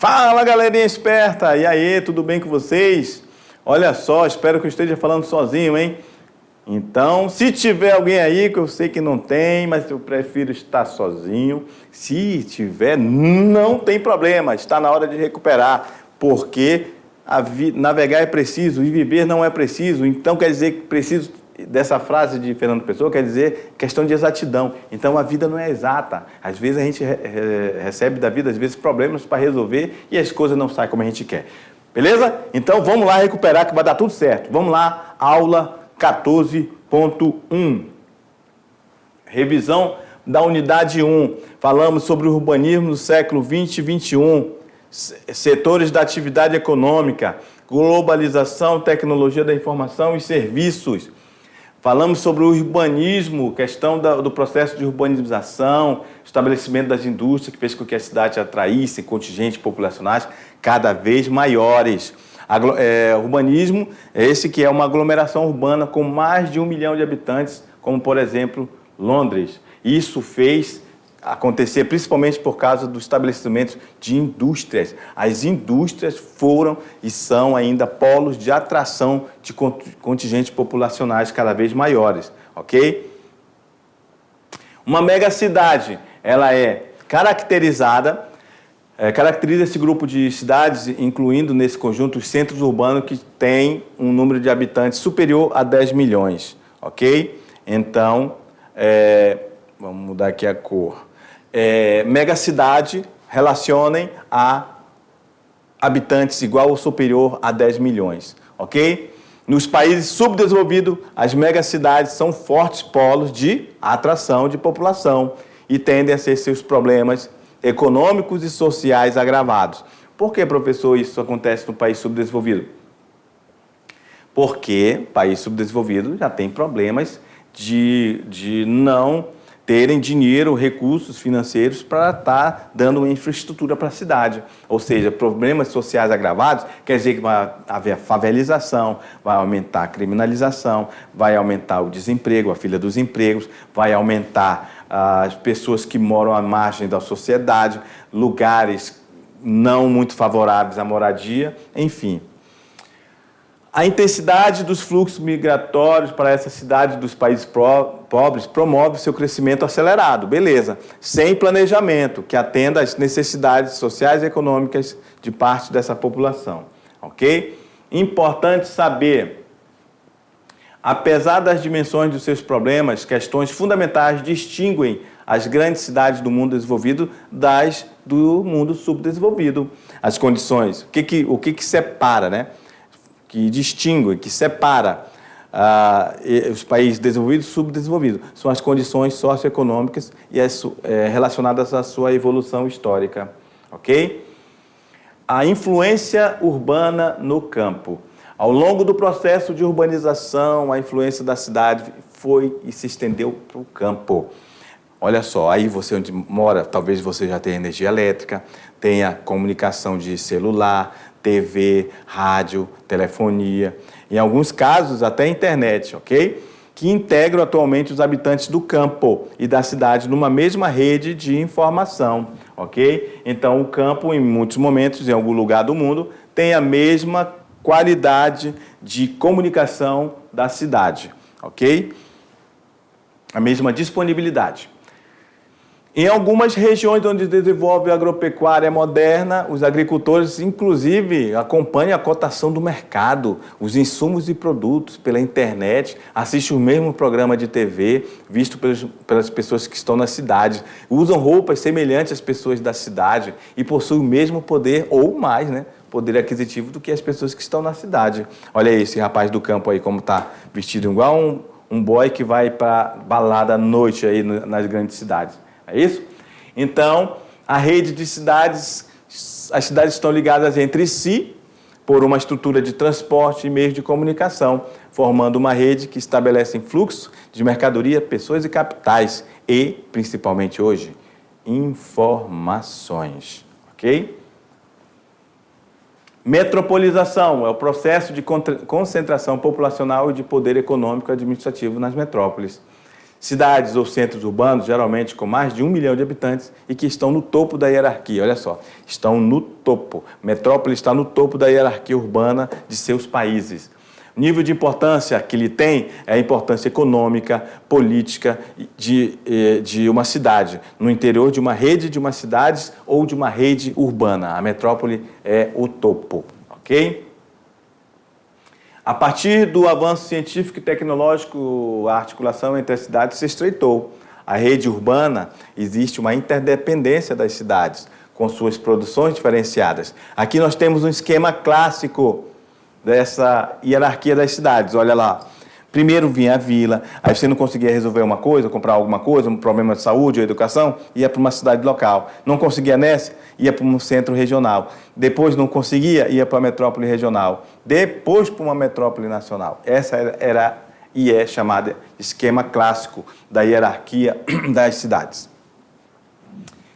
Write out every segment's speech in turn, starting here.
Fala, galerinha esperta! E aí, tudo bem com vocês? Olha só, espero que eu esteja falando sozinho, hein? Então, se tiver alguém aí, que eu sei que não tem, mas eu prefiro estar sozinho. Se tiver, não tem problema, está na hora de recuperar, porque navegar é preciso e viver não é preciso. Então, quer dizer que preciso dessa frase de Fernando Pessoa, quer dizer questão de exatidão. Então, a vida não é exata. Às vezes a gente recebe da vida, às vezes, problemas para resolver e as coisas não saem como a gente quer. Beleza? Então, vamos lá recuperar que vai dar tudo certo. Vamos lá, aula 14.1. Revisão da unidade 1. Falamos sobre o urbanismo do século 20 e 21. Setores da atividade econômica, globalização, tecnologia da informação e serviços. Falamos sobre o urbanismo, questão do processo de urbanização, estabelecimento das indústrias, que fez com que a cidade atraísse contingentes populacionais cada vez maiores. Urbanismo é esse que é uma aglomeração urbana com mais de 1 milhão de habitantes, como, por exemplo, Londres. Isso fez acontecer principalmente por causa do estabelecimento de indústrias. As indústrias foram e são ainda polos de atração de contingentes populacionais cada vez maiores, ok? Uma megacidade, ela é caracteriza esse grupo de cidades, incluindo nesse conjunto os centros urbanos que têm um número de habitantes superior a 10 milhões, ok? Então, vamos mudar aqui a cor. Megacidade relacionem a habitantes igual ou superior a 10 milhões, ok? Nos países subdesenvolvidos, as megacidades são fortes polos de atração de população e tendem a ser seus problemas econômicos e sociais agravados. Por que, professor, isso acontece no país subdesenvolvido? Porque o país subdesenvolvido já tem problemas de não terem dinheiro, recursos financeiros para estar dando uma infraestrutura para a cidade. Ou seja, problemas sociais agravados quer dizer que vai haver favelização, vai aumentar a criminalização, vai aumentar o desemprego, a fila dos empregos, vai aumentar as pessoas que moram à margem da sociedade, lugares não muito favoráveis à moradia, enfim. A intensidade dos fluxos migratórios para essa cidade dos países pobres promove seu crescimento acelerado, beleza, sem planejamento que atenda às necessidades sociais e econômicas de parte dessa população, ok? Importante saber, apesar das dimensões dos seus problemas, questões fundamentais distinguem as grandes cidades do mundo desenvolvido das do mundo subdesenvolvido. As condições, o que separa, né? Que distingue, que separa os países desenvolvidos e subdesenvolvidos. São as condições socioeconômicas e relacionadas à sua evolução histórica. Ok? A influência urbana no campo. Ao longo do processo de urbanização, a influência da cidade foi e se estendeu para o campo. Olha só, aí você onde mora, talvez você já tenha energia elétrica, tenha comunicação de celular, TV, rádio, telefonia, em alguns casos até internet, ok? Que integram atualmente os habitantes do campo e da cidade numa mesma rede de informação, ok? Então, o campo, em muitos momentos, em algum lugar do mundo, tem a mesma qualidade de comunicação da cidade, ok? A mesma disponibilidade. Em algumas regiões onde desenvolve a agropecuária moderna, os agricultores, inclusive, acompanham a cotação do mercado, os insumos e produtos pela internet, assistem o mesmo programa de TV visto pelas pessoas que estão na cidade, usam roupas semelhantes às pessoas da cidade e possuem o mesmo poder, ou mais, né? Poder aquisitivo do que as pessoas que estão na cidade. Olha aí esse rapaz do campo aí, como está vestido igual um boy que vai para balada à noite aí nas grandes cidades. É isso? Então, a rede de cidades, as cidades estão ligadas entre si por uma estrutura de transporte e meios de comunicação, formando uma rede que estabelece fluxo de mercadoria, pessoas e capitais e, principalmente hoje, informações. Ok? Metropolização é o processo de concentração populacional e de poder econômico e administrativo nas metrópoles. Cidades ou centros urbanos, geralmente com mais de 1 milhão de habitantes e que estão no topo da hierarquia. Olha só, estão no topo. Metrópole está no topo da hierarquia urbana de seus países. O nível de importância que ele tem é a importância econômica, política de uma cidade, no interior de uma rede de uma cidade ou de uma rede urbana. A metrópole é o topo, ok? A partir do avanço científico e tecnológico, a articulação entre as cidades se estreitou. A rede urbana, existe uma interdependência das cidades, com suas produções diferenciadas. Aqui nós temos um esquema clássico dessa hierarquia das cidades. Olha lá, primeiro vinha a vila, aí você não conseguia resolver uma coisa, comprar alguma coisa, um problema de saúde ou educação, ia para uma cidade local. Não conseguia nessa, ia para um centro regional. Depois não conseguia, ia para a metrópole regional. Depois para uma metrópole nacional. Essa era e é chamada esquema clássico da hierarquia das cidades.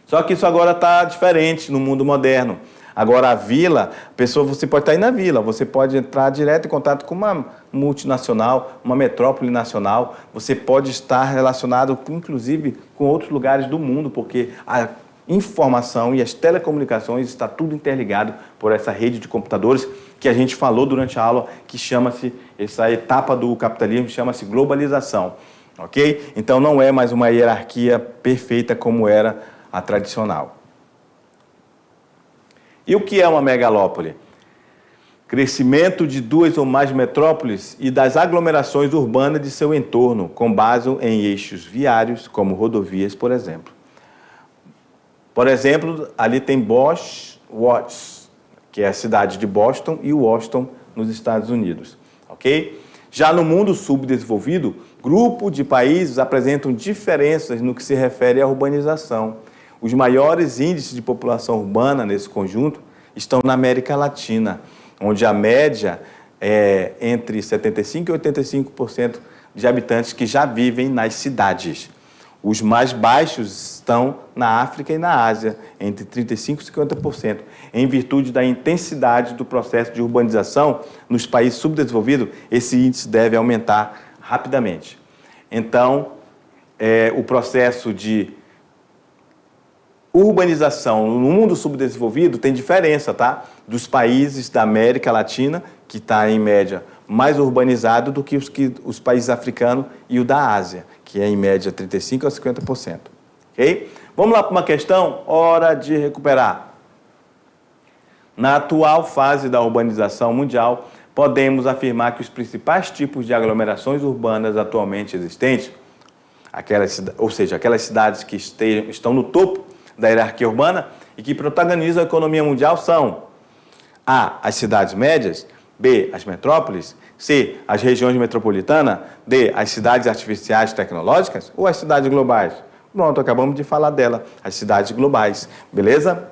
Só que isso agora está diferente no mundo moderno. Agora a vila, você pode estar aí na vila, você pode entrar direto em contato com uma multinacional, uma metrópole nacional, você pode estar relacionado, inclusive, com outros lugares do mundo, porque a informação e as telecomunicações está tudo interligado por essa rede de computadores que a gente falou durante a aula, que chama-se, essa etapa do capitalismo chama-se globalização, ok? Então não é mais uma hierarquia perfeita como era a tradicional. E o que é uma megalópole? Crescimento de 2 ou mais metrópoles e das aglomerações urbanas de seu entorno, com base em eixos viários, como rodovias, por exemplo. Por exemplo, ali tem Watts, que é a cidade de Boston e Washington, nos Estados Unidos. Ok? Já no mundo subdesenvolvido, grupos de países apresentam diferenças no que se refere à urbanização. Os maiores índices de população urbana nesse conjunto estão na América Latina, onde a média é entre 75% e 85% de habitantes que já vivem nas cidades. Os mais baixos estão na África e na Ásia, entre 35% e 50%. Em virtude da intensidade do processo de urbanização nos países subdesenvolvidos, esse índice deve aumentar rapidamente. Então, o processo de urbanização no mundo subdesenvolvido tem diferença, tá? Dos países da América Latina, que está em média mais urbanizado do que os países africanos e o da Ásia, que é em média 35% a 50%. Ok? Vamos lá para uma questão, hora de recuperar. Na atual fase da urbanização mundial, podemos afirmar que os principais tipos de aglomerações urbanas atualmente existentes, aquelas cidades que estão no topo da hierarquia urbana e que protagonizam a economia mundial são A, as cidades médias, B, as metrópoles, C, as regiões metropolitanas, D, as cidades artificiais tecnológicas ou as cidades globais? Pronto, acabamos de falar dela, as globais, beleza?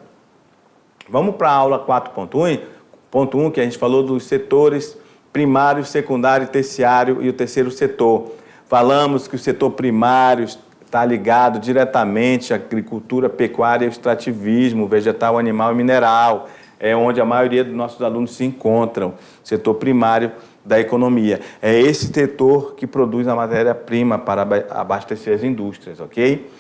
Vamos para a aula 4.1, que a gente falou dos setores primário, secundário, terciário e o terceiro setor. Falamos que o setor primário está ligado diretamente à agricultura, pecuária e extrativismo, vegetal, animal e mineral. É onde a maioria dos nossos alunos se encontram, setor primário da economia. É esse setor que produz a matéria-prima para abastecer as indústrias, ok?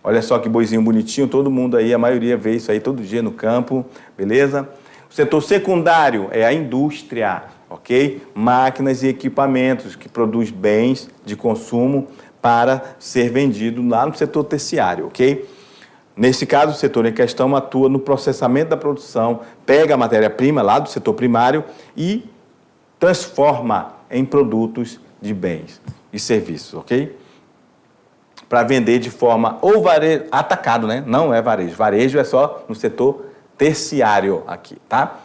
Olha só que boizinho bonitinho, todo mundo aí, a maioria vê isso aí todo dia no campo, beleza? O setor secundário é a indústria, ok? Máquinas e equipamentos que produz bens de consumo para ser vendido lá no setor terciário, ok? Nesse caso, o setor em questão atua no processamento da produção, pega a matéria-prima lá do setor primário e transforma em produtos de bens e serviços, ok? Para vender de forma ou atacado, né? Não é varejo. Varejo é só no setor terciário aqui, tá?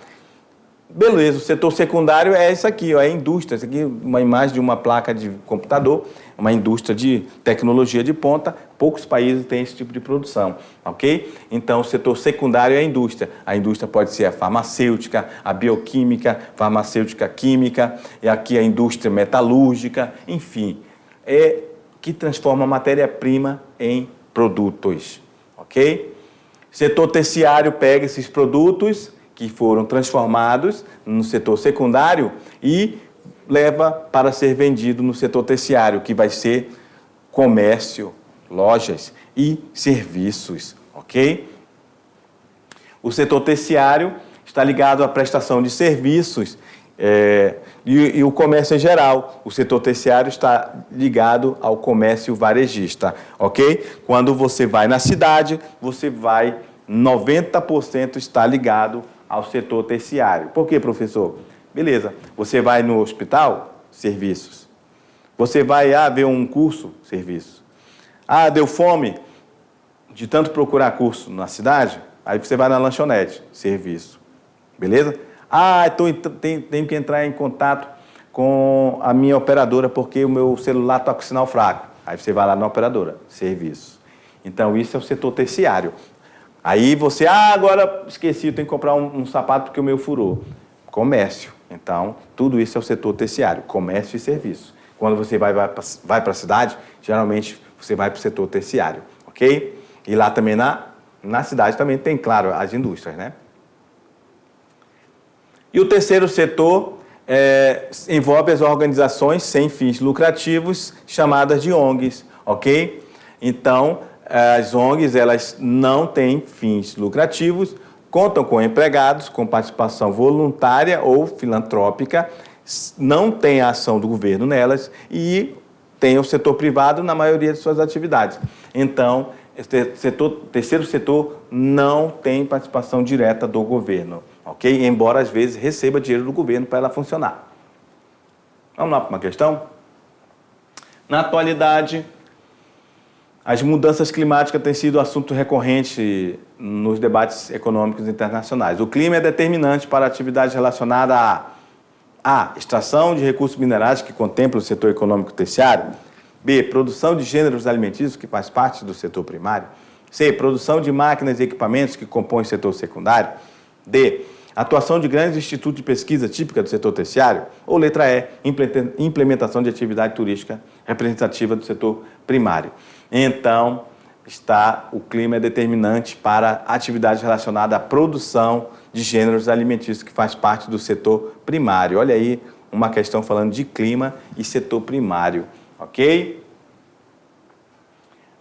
Beleza, o setor secundário é isso aqui, ó, é a indústria. Isso aqui é uma imagem de uma placa de computador, uma indústria de tecnologia de ponta. Poucos países têm esse tipo de produção, ok? Então, o setor secundário é a indústria. A indústria pode ser a farmacêutica, a bioquímica, farmacêutica química, e aqui a indústria metalúrgica, enfim, é que transforma a matéria-prima em produtos, ok? Setor terciário pega esses produtos que foram transformados no setor secundário e leva para ser vendido no setor terciário, que vai ser comércio, lojas e serviços, ok? O setor terciário está ligado à prestação de serviços e o comércio em geral. O setor terciário está ligado ao comércio varejista, ok? Quando você vai na cidade, 90% está ligado ao setor terciário. Por quê, professor? Beleza, você vai no hospital, serviços. Você vai ver um curso, serviços. Deu fome de tanto procurar curso na cidade? Aí você vai na lanchonete, serviço. Beleza? Tenho que entrar em contato com a minha operadora porque o meu celular está com sinal fraco. Aí você vai lá na operadora, serviço. Então, isso é o setor terciário. Aí você, agora esqueci, tenho que comprar um sapato porque o meu furou. Comércio. Então, tudo isso é o setor terciário, comércio e serviço. Quando você vai para a cidade, geralmente você vai para o setor terciário, ok? E lá também na cidade também tem, claro, as indústrias, né? E o terceiro setor envolve as organizações sem fins lucrativos, chamadas de ONGs, ok? Então, as ONGs, elas não têm fins lucrativos, contam com empregados, com participação voluntária ou filantrópica, não tem a ação do governo nelas e tem o setor privado na maioria de suas atividades. Então, terceiro setor não tem participação direta do governo, ok? Embora, às vezes, receba dinheiro do governo para ela funcionar. Vamos lá para uma questão? Na atualidade, as mudanças climáticas têm sido assunto recorrente nos debates econômicos internacionais. O clima é determinante para atividades relacionadas a extração de recursos minerais, que contempla o setor econômico terciário. B, produção de gêneros alimentícios, que faz parte do setor primário. C, produção de máquinas e equipamentos, que compõem o setor secundário. D, atuação de grandes institutos de pesquisa típica do setor terciário. Ou letra E, implementação de atividade turística representativa do setor primário. Então, o clima é determinante para atividades relacionadas à produção de gêneros alimentícios, que faz parte do setor primário. Olha aí uma questão falando de clima e setor primário. Ok?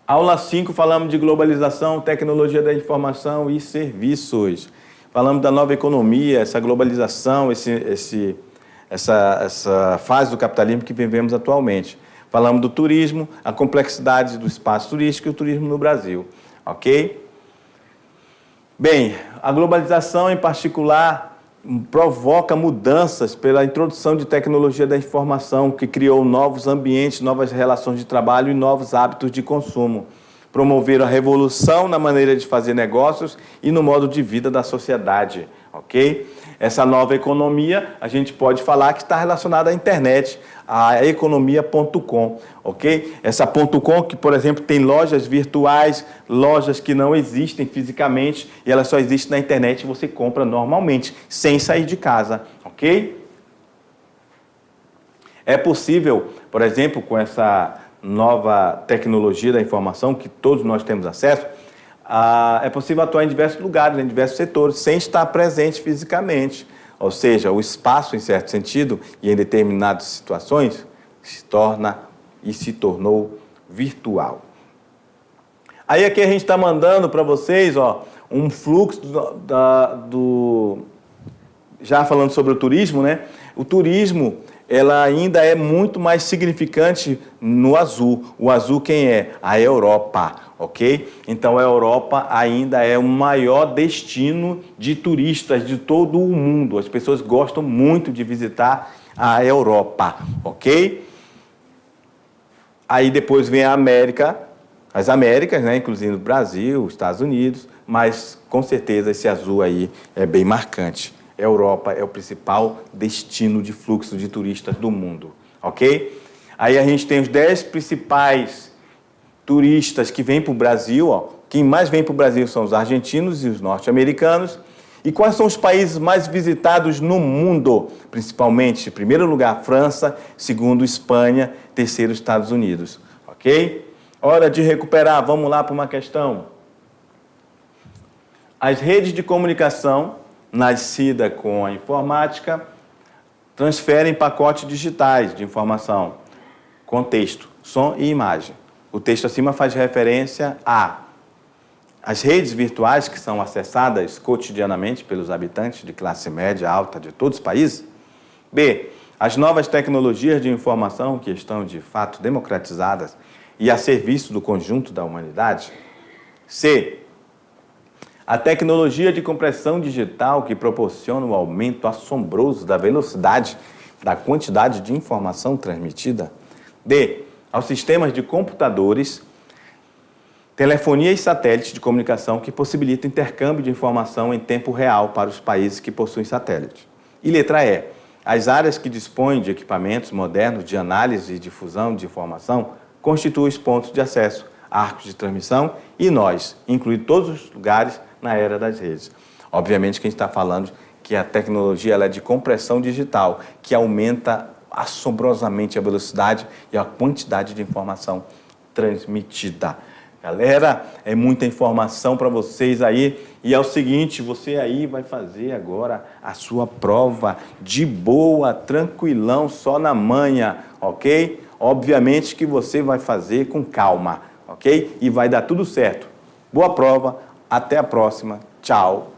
Aula 5, falamos de globalização, tecnologia da informação e serviços. Falamos da nova economia, essa globalização, essa fase do capitalismo que vivemos atualmente. Falamos do turismo, a complexidade do espaço turístico e o turismo no Brasil. Ok? Bem, a globalização em particular provoca mudanças pela introdução de tecnologia da informação, que criou novos ambientes, novas relações de trabalho e novos hábitos de consumo. Promoveram a revolução na maneira de fazer negócios e no modo de vida da sociedade, ok? Essa nova economia, a gente pode falar que está relacionada à internet, a economia.com, ok? Essa .com que, por exemplo, tem lojas virtuais, lojas que não existem fisicamente e elas só existem na internet e você compra normalmente, sem sair de casa, ok? É possível, por exemplo, com essa nova tecnologia da informação que todos nós temos acesso, é possível atuar em diversos lugares, em diversos setores, sem estar presente fisicamente. Ou seja, o espaço, em certo sentido, e em determinadas situações, se tornou virtual. Aí aqui a gente está mandando para vocês um fluxo já falando sobre o turismo, né? O turismo, ela ainda é muito mais significante no azul. O azul quem é? A Europa, ok? Então a Europa ainda é o maior destino de turistas de todo o mundo. As pessoas gostam muito de visitar a Europa, ok? Aí depois vem a América, as Américas, né? Inclusive o Brasil, os Estados Unidos, mas com certeza esse azul aí é bem marcante. A Europa é o principal destino de fluxo de turistas do mundo, ok? Aí a gente tem os 10 principais turistas que vêm para o Brasil. Quem mais vem para o Brasil são os argentinos e os norte-americanos. E quais são os países mais visitados no mundo? Principalmente, em primeiro lugar, França, segundo, Espanha, terceiro, Estados Unidos, ok? Hora de recuperar, vamos lá para uma questão. As redes de comunicação, nascida com a informática, transferem pacotes digitais de informação, com texto, som e imagem. O texto acima faz referência às redes virtuais que são acessadas cotidianamente pelos habitantes de classe média alta de todos os países. B, as novas tecnologias de informação que estão de fato democratizadas e a serviço do conjunto da humanidade. C, a tecnologia de compressão digital que proporciona o aumento assombroso da velocidade da quantidade de informação transmitida. D, aos sistemas de computadores, telefonia e satélites de comunicação que possibilitam intercâmbio de informação em tempo real para os países que possuem satélite. E letra E, as áreas que dispõem de equipamentos modernos de análise e difusão de informação constituem os pontos de acesso, arcos de transmissão e nós, incluindo todos os lugares na era das redes. Obviamente que a gente está falando que a tecnologia ela é de compressão digital, que aumenta assombrosamente a velocidade e a quantidade de informação transmitida. Galera, é muita informação para vocês aí. E é o seguinte, você aí vai fazer agora a sua prova de boa, tranquilão, só na manhã, ok? Obviamente que você vai fazer com calma, ok? E vai dar tudo certo. Boa prova, até a próxima. Tchau.